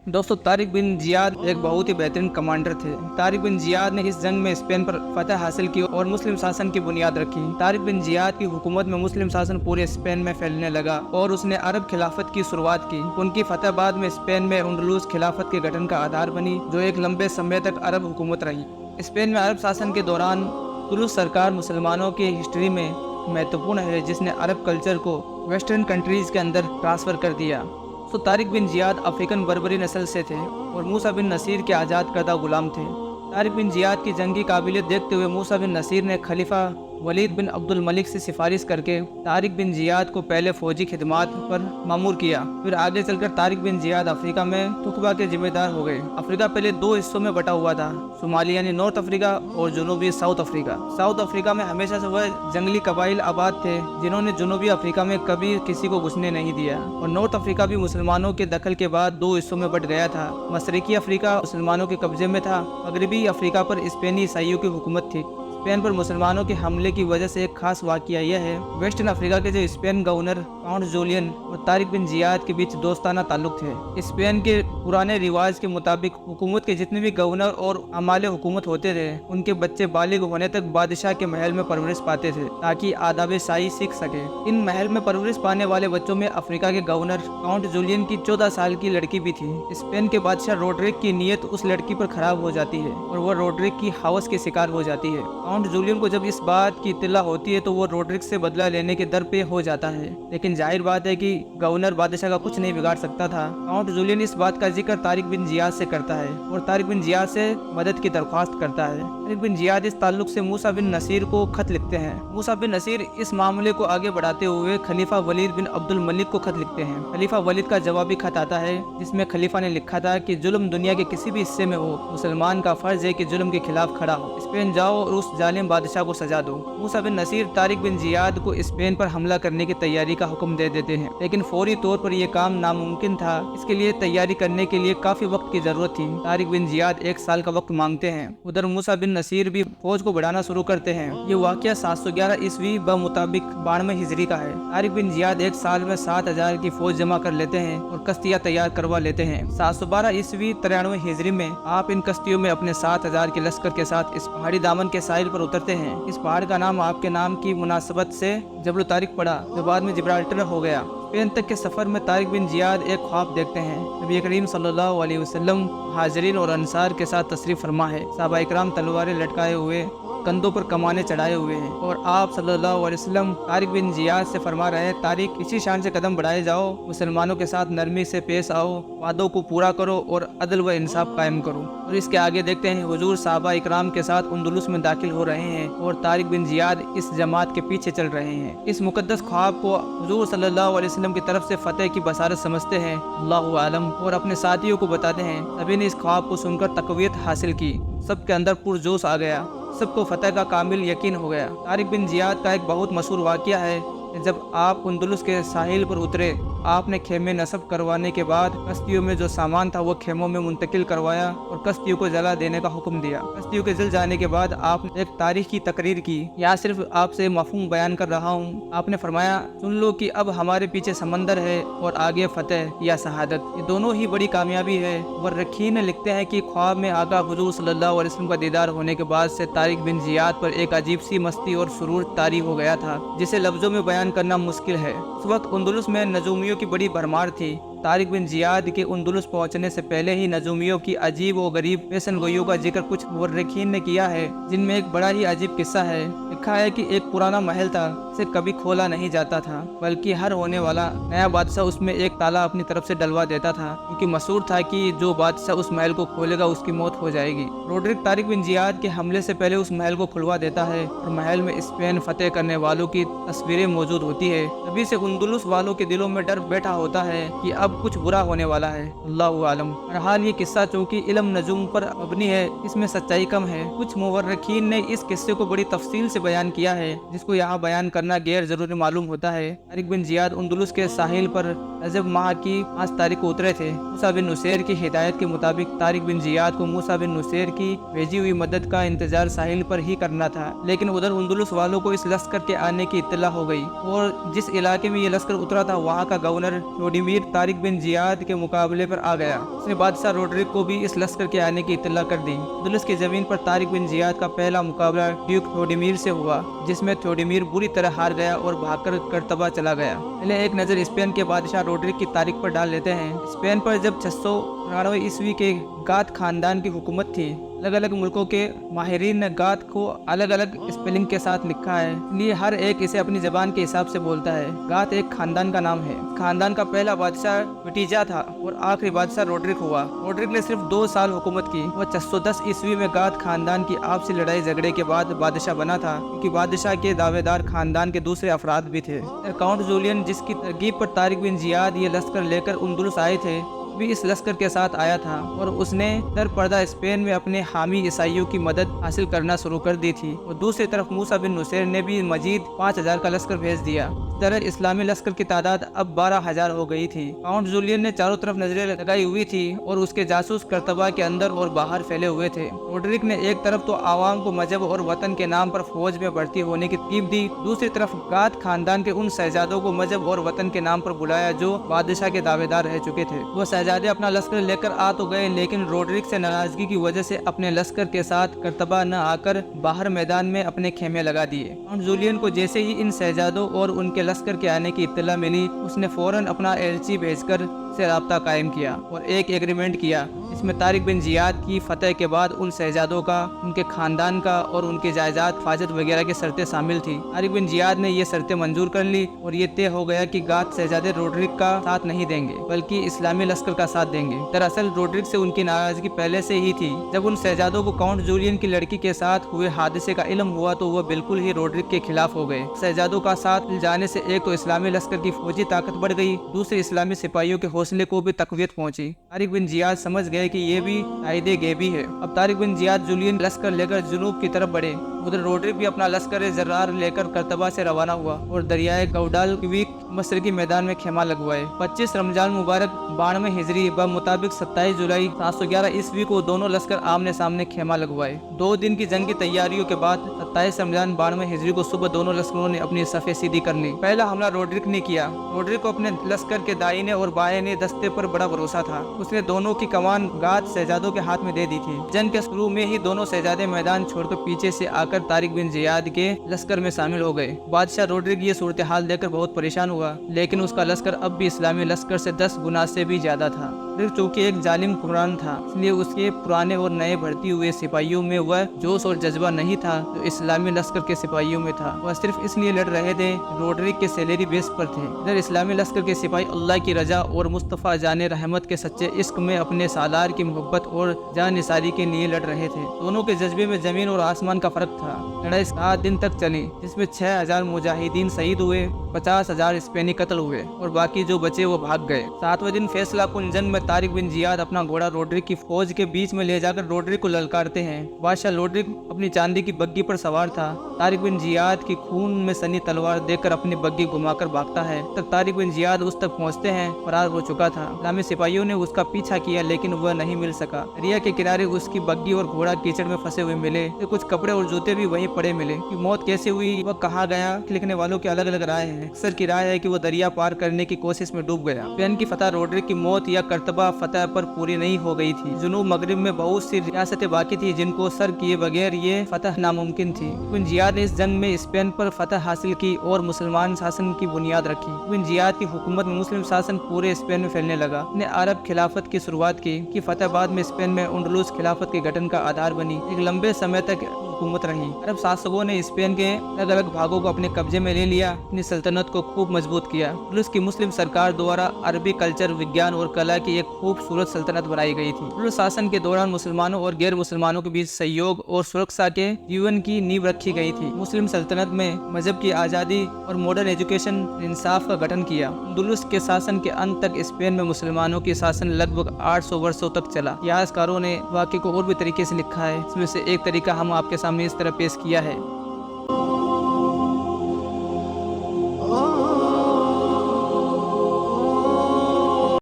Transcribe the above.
दोस्तों, तारिक बिन जियाद एक बहुत ही बेहतरीन कमांडर थे। तारिक बिन जियाद ने इस जंग में स्पेन पर फतह हासिल की और मुस्लिम शासन की बुनियाद रखी। तारिक बिन जियाद की हुकूमत में मुस्लिम शासन पूरे स्पेन में फैलने लगा और उसने अरब खिलाफत की शुरुआत की। उनकी फतह बाद में स्पेन में अंडलूस खिलाफत के गठन का आधार बनी, जो एक लंबे समय तक अरब हुकूमत रही। स्पेन में अरब शासन के दौरान अंडलूस सरकार मुसलमानों की हिस्ट्री में महत्वपूर्ण है, जिसने अरब कल्चर को वेस्टर्न कंट्रीज के अंदर ट्रांसफर कर दिया। तो तारिक बिन जियाद अफ्रीकन बर्बरी नस्ल से थे और मूसा बिन नसीर के आज़ाद करदा गुलाम थे। तारिक बिन जियाद की जंगी काबिलियत देखते हुए मूसा बिन नसीर ने खलीफा वलीद बिन अब्दुल मलिक से सिफारिश करके तारिक बिन जियाद को पहले फौजी खिदमात पर मामूर किया। फिर आगे चलकर तारिक बिन जियाद अफ्रीका में तुकबा के जिम्मेदार हो गए। अफ्रीका पहले दो हिस्सों में बटा हुआ था, शुमाली यानी नॉर्थ अफ्रीका और जनूबी साउथ अफ्रीका। साउथ अफ्रीका में हमेशा से वह जंगली कबाइल आबाद थे, जिन्होंने जनूबी अफ्रीका में कभी किसी को घुसने नहीं दिया। और नॉर्थ अफ्रीका भी मुसलमानों के दखल के बाद दो हिस्सों में बट गया था। मशरकी अफ्रीका मुसलमानों के कब्जे में था, मगरबी अफ्रीका पर स्पेनी ईसाइयों की हुकूमत थी। स्पेन पर मुसलमानों के हमले की वजह से एक खास वाकया यह है, वेस्टर्न अफ्रीका के जो स्पेन गवर्नर काउंट जूलियन और तारिक बिन जियाद के बीच दोस्ताना ताल्लुक थे। स्पेन के पुराने रिवाज के मुताबिक हुकूमत के जितने भी गवर्नर और अमाले हुकूमत होते थे, उनके बच्चे बालिग होने तक बादशाह के महल में परवरिश पाते थे ताकि आदाब शाही सीख सके। इन महल में परवरिश पाने वाले बच्चों में अफ्रीका के गवर्नर काउंट जूलियन की 14 साल की लड़की भी थी। स्पेन के बादशाह रोड्रिक की नीयत उस लड़की पर खराब हो जाती है और वह रोड्रिक की हवस के शिकार हो जाती है। काउंट जूलियन को जब इस बात की इत्तला होती है तो वो रोड्रिक से बदला लेने के दर पे हो जाता है, लेकिन जाहिर बात है कि गवर्नर बादशाह का कुछ नहीं बिगाड़ सकता था। काउंट जूलियन इस बात का जिक्र तारिक बिन जियाद से करता है और तारिक बिन जियाद से मदद की दरख्वास्त करता है। तारिक बिन जियाद इस ताल्लुक से मूसा बिन नसीर को खत लिखते हैं। मूसा बिन नसीर इस मामले को आगे बढ़ाते हुए खलीफा वलीद बिन अब्दुल मलिक को खत लिखते हैं। खलीफा वलीद का जवाबी खत आता है, जिसमें खलीफा ने लिखा था कि जुल्म दुनिया के किसी भी हिस्से में हो, मुसलमान का फर्ज है कि जुल्म के खिलाफ खड़ा हो। स्पेन जाओ और उस जालिम बादशाह को सजा दो। मूसा बिन नसीर तारिक बिन जियाद को स्पेन पर हमला करने की तैयारी का हुक्म दे देते हैं, लेकिन फौरी तौर पर यह काम नामुमकिन था। इसके लिए तैयारी करने के लिए काफी वक्त की जरूरत थी। तारिक बिन जियाद 1 साल का वक्त मांगते हैं। उधर मूसा बिन नसीर भी फौज को बढ़ाना शुरू करते हैं। ये वाकया 711 ईस्वी ब मुताबिक 92 हिजरी का है। तारिक बिन जियाद 1 साल में 7000 की फौज जमा कर लेते हैं और कश्तियां तैयार करवा लेते हैं। 712 ईस्वी 93 हिजरी में आप इन कश्तियों में अपने 7000 के लश्कर के साथ इस पहाड़ी दामन के साहिल पर उतरते हैं। इस पहाड़ का नाम आपके नाम की मुनासबत से जबल तारिक पड़ा, जो बाद में जिब्राल्टर हो गया। स्पेन तक के सफर में तारिक बिन जियाद एक ख्वाब देखते हैं। नबी करीम सल्लल्लाहु अलैहि वसल्लम हाजिरीन और अंसार के साथ तशरीफ फरमा है। सहाबा इकराम तलवारें लटकाए हुए, कंधों पर कमाने चढ़ाए हुए हैं और आप सल्लल्लाहु अलैहि वसल्लम तारिक बिन जियाद से फरमा रहे हैं, तारिक इसी शान से कदम बढ़ाए जाओ, मुसलमानों के साथ नरमी से पेश आओ, वादों को पूरा करो और अदल व इंसाफ कायम करो। और इसके आगे देखते हैं हुजूर सहाबा इकराम के साथ अंदलुस में दाखिल हो रहे हैं और तारिक बिन जियाद इस जमात के पीछे चल रहे हैं। इस मुकद्दस ख्वाब को हुजूर सल्लल्लाहु अलैहि वसल्लम की तरफ से फतेह की बसारत समझते हैं, अल्लाहु आलम, और अपने साथियों को बताते हैं। सभी ने इस ख्वाब को सुनकर तकवीत हासिल की, सबके अंदर पुरजोश आ गया, सबको फतेह का कामिल यकीन हो गया। तारिक बिन जियाद का एक बहुत मशहूर वाकया है, जब आप अंदलुस के साहिल पर उतरे, आपने खेमे नस्ब करवाने के बाद कश्तियों में जो सामान था वो खेमों में मुंतकिल करवाया और कश्तियों को जला देने का हुक्म दिया। कश्तियों के जल जाने के बाद आपने एक तारीख की तकरीर की। यहाँ सिर्फ आपसे मफहूम बयान कर रहा हूँ। आपने फरमाया, सुन लो कि अब हमारे पीछे समंदर है और आगे फतेह या शहादत, ये दोनों ही बड़ी कामयाबी है। वर्रखीन लिखते हैं कि ख्वाब में आका हुजूर सल्लल्लाहु अलैहि वसल्लम का दीदार होने के बाद से तारिक बिन जियाद पर एक अजीब सी मस्ती और सुरूर तारी हो गया था, जिसे लफ्जों में बयान करना मुश्किल है। उस वक्त अंदलुस में नजूमियों की बड़ी भरमार थी। तारिक बिन जियाद के अंदलुस पहुंचने से पहले ही नजूमियों की अजीब और गरीब पेशन गोइयों का जिक्र कुछ मुर्रिखीन ने किया है, जिनमें एक बड़ा ही अजीब किस्सा है। लिखा है कि एक पुराना महल था, उसे कभी खोला नहीं जाता था, बल्कि हर होने वाला नया बादशाह उसमें एक ताला अपनी तरफ से डलवा देता था, क्योंकि मशहूर था कि जो बादशाह उस महल को खोलेगा उसकी मौत हो जाएगी। रोड्रिक तारिक बिन जियाद के हमले से पहले उस महल को खुलवा देता है और महल में स्पेन फतेह करने वालों की तस्वीरें मौजूद होती है। तभी से अंदलुस वालों के दिलों में डर बैठा होता है कि अब कुछ बुरा होने वाला है, अल्लाहु आलम। बहरहाल ये किस्सा चूंकि इल्म नजूम पर मबनी है, इसमें सच्चाई कम है। कुछ मुवर्रिखीन ने इस किस्से को बड़ी तफसील से बयान किया है, जिसको यहाँ बयान करना गैर जरूरी मालूम होता है। तारिक बिन जियाद अंदलुस के साहिल पर रजब माह की 5 तारीख को उतरे थे। मूसा बिन नुसैर की हिदायत के मुताबिक तारिक बिन जियाद को मूसा बिन नुसैर की भेजी हुई मदद का इंतजार साहिल पर ही करना था, लेकिन उधर अंदलुस वालों को इस लश्कर के आने की इत्तला हो गई और जिस इलाके में ये लश्कर उतरा था वहाँ का गवर्नर व्लादिमीर तारिक बिन जियाद के मुकाबले पर आ गया। उसने बादशाह रोड्रिक को भी इस लश्कर के आने की इत्तला कर दी। अंदलुस की जमीन पर तारिक बिन जियाद का पहला मुकाबला ड्यूक थ्योडेमिर से हुआ, जिसमें थ्योडेमिर बुरी तरह हार गया और भागकर कर्तबा चला गया। पहले एक नज़र स्पेन के बादशाह रोड्रिक की तारीख पर डाल लेते हैं। स्पेन पर जब 699 ईस्वी के गात खानदान की हुकूमत थी। अलग अलग मुल्कों के माहिरीन ने गात को अलग अलग स्पेलिंग के साथ लिखा है, इसलिए हर एक इसे अपनी जबान के हिसाब से बोलता है। गात एक खानदान का नाम है। खानदान का पहला बादशाह विटिजा था और आखिरी बादशाह रोड्रिक हुआ। रोड्रिक ने सिर्फ 2 साल हुकूमत की। वह 610 ईस्वी में गात खानदान की आपसी लड़ाई झगड़े के बाद बादशाह बना था, क्योंकि बादशाह के दावेदार खानदान के दूसरे अफराद भी थे। काउंट जूलियन, जिसकी तरकीब पर तारिक बिन जियाद ये लश्कर लेकर अंदलुस आए थे, भी इस लश्कर के साथ आया था और उसने दर पर्दा स्पेन में अपने हामी ईसाइयों की मदद हासिल करना शुरू कर दी थी। और दूसरी तरफ मूसा बिन नुसैर ने भी मजीद 5000 का लश्कर भेज दिया। इस तरह इस्लामी लश्कर की तादाद अब 12000 हो गई थी। काउंट जूलियन ने चारों तरफ नजरें लगाई हुई थी और उसके जासूस कर्तबा के अंदर और बाहर फैले हुए थे। रोड्रिक ने एक तरफ तो आवाम को मजहब और वतन के नाम पर फौज में भर्ती होने की तरकीब दी, दूसरी तरफ गात खानदान के उन शहजादों को मजहब और वतन के नाम पर बुलाया जो बादशाह के दावेदार रह चुके थे। वो शहजादे अपना लश्कर लेकर आ तो गए, लेकिन रोड्रिक से नाराजगी की वजह से अपने लश्कर के साथ करतबा न आकर बाहर मैदान में अपने खेमे लगा दिए। काउंट जूलियन को जैसे ही इन शहजादों और उनके लश्कर के आने की इत्तला मिली, उसने फौरन अपना एलची भेजकर से राब्ता कायम किया और एक एग्रीमेंट किया। इसमें तारिक बिन जियाद की फतह के बाद उन शहजादों का, उनके खानदान का और उनके जायदाद हिफाजत वगैरह की शर्तें शामिल थी। तारिक बिन जियाद ने ये शर्तें मंजूर कर ली और ये तय हो गया कि गात शहजादे रोड्रिक का साथ नहीं देंगे, बल्कि इस्लामी लश्कर का साथ देंगे। दरअसल रोड्रिक से उनकी नाराजगी पहले से ही थी। जब उन शहजादों को काउंट जूलियन की लड़की के साथ हुए हादसे का इल्म हुआ तो वह बिल्कुल ही रोड्रिक के खिलाफ हो गए। शहजादों का साथ जाने से एक तो इस्लामी लश्कर की फौजी ताकत बढ़ गई, दूसरे इस्लामी सिपाहियों के हौसले को भी तकवीत पहुंची। तारिक बिन जियाद समझ गए कि ये भी आयदे गेबी है। अब तारिक बिन जियाद जूलियन लश्कर लेकर जुनूब की तरफ बढ़े। उधर रोड्रिक भी अपना लश्कर जर्रार लेकर करतबा से रवाना हुआ और दरियाए गौडाल क्वीक मशरकी मैदान में खेमा लगवाए। 25 रमजान मुबारक 92 हिजरी ब मुताबिक 27 जुलाई 711 ईस्वी को दोनों लश्कर आमने सामने खेमा लगवाए। 2 दिन की जंग की तैयारियों के बाद 27 रमजान 92 हिजरी को सुबह दोनों लश्करों ने अपनी सफ़े सीधी कर ली। पहला हमला रोड्रिक ने किया। रोड्रिक को अपने लश्कर के दाहिने और बाएं दस्ते पर बड़ा भरोसा था। उसने दोनों की कमान गात शहजादों के हाथ में दे दी थी। जंग के शुरू में ही दोनों शहजादे मैदान छोड़कर पीछे से आकर तारिक बिन जियाद के लश्कर में शामिल हो गए। बादशाह रोड्रिक ये सूरत हाल देखकर बहुत परेशान हुआ, लेकिन उसका लश्कर अब भी इस्लामी लश्कर से 10 गुना से भी ज्यादा था। चूंकि एक जालिम हुक्मरान था, इसलिए उसके पुराने और नए भर्ती हुए सिपाहियों में वह जोश और जज्बा नहीं था जो इस्लामी लश्कर के सिपाहियों में था। वह सिर्फ इसलिए लड़ रहे थे रोड्रिक के सैलरी बेस पर थे। इधर इस्लामी लश्कर के सिपाही अल्लाह की रजा और मुस्तफ़ा जाने रहमत के सच्चे इश्क में अपने सालार की मोहब्बत और जान निसारी के लिए लड़ रहे थे। दोनों के जज्बे में जमीन और आसमान का फर्क था। लड़ाई 7 दिन तक चली, जिसमें 6000 मुजाहिदीन शहीद हुए, 50,000 स्पेनी कत्ल हुए और बाकी जो बचे वो भाग गए। 7वें दिन फैसला कुन जंग में तारिक बिन जियाद अपना घोड़ा रोड्रिक की फौज के बीच में ले जाकर रोड्रिक को ललकारते हैं। बादशाह रोड्रिक अपनी चांदी की बग्गी पर सवार था। तारिक बिन जियाद की खून में सनी तलवार देखकर अपनी बग्गी घुमाकर भागता है। तक तारिक बिन जियाद उस तक पहुंचते हैं, फरार हो चुका था। इस्लामी सिपाहियों ने उसका पीछा किया, लेकिन वह नहीं मिल सका। दरिया के किनारे उसकी बग्गी और घोड़ा कीचड़ में फंसे हुए मिले। कुछ कपड़े और जूते भी वहीं पड़े मिले। कि मौत कैसे हुई, वह कहाँ गया, लिखने वालों की अलग अलग राय है। अक्सर की राय है कि वह दरिया पार करने की कोशिश में डूब गया। स्पेन की फतह रोड्रिक की मौत या करतबा फतह पर पूरी नहीं हो गई थी। जुनूब मगरिब में बहुत सी रियासतें बाकी थी जिनको सर किए बगैर ये फतह नामुमकिन थी। बिन जियाद ने इस जंग में स्पेन पर फतह हासिल की और मुसलमान शासन की बुनियाद रखी। बिन जियाद की हुकूमत में मुस्लिम शासन पूरे स्पेन में फैलने लगा। ने अरब खिलाफत की शुरुआत की फतह बाद में स्पेन में अंडलुस खिलाफत के गठन का आधार बनी। एक लंबे समय तक हुकूमत रही। अरब शासकों ने स्पेन के अलग अलग भागों को अपने कब्जे में ले लिया, अपनी सल्तनत को खूब मजबूत किया। अंडलुस की मुस्लिम सरकार द्वारा अरबी कल्चर, विज्ञान और कला की एक खूबसूरत सल्तनत बनाई गई थी। अंडलुस शासन के दौरान मुसलमानों और गैर मुसलमानों के बीच सहयोग और सुरक्षा के जीवन की नींव रखी गई थी। मुस्लिम सल्तनत में मजहब की आज़ादी और मॉडर्न एजुकेशन, इंसाफ का गठन किया। अंडलुस के शासन के अंत तक स्पेन में मुसलमानों की शासन लगभग 800 वर्षों तक चला। इतिहासकारों ने वाक़े को और भी तरीके से लिखा है। इसमें से एक तरीका हम आपके सामने इस तरह पेश किया है।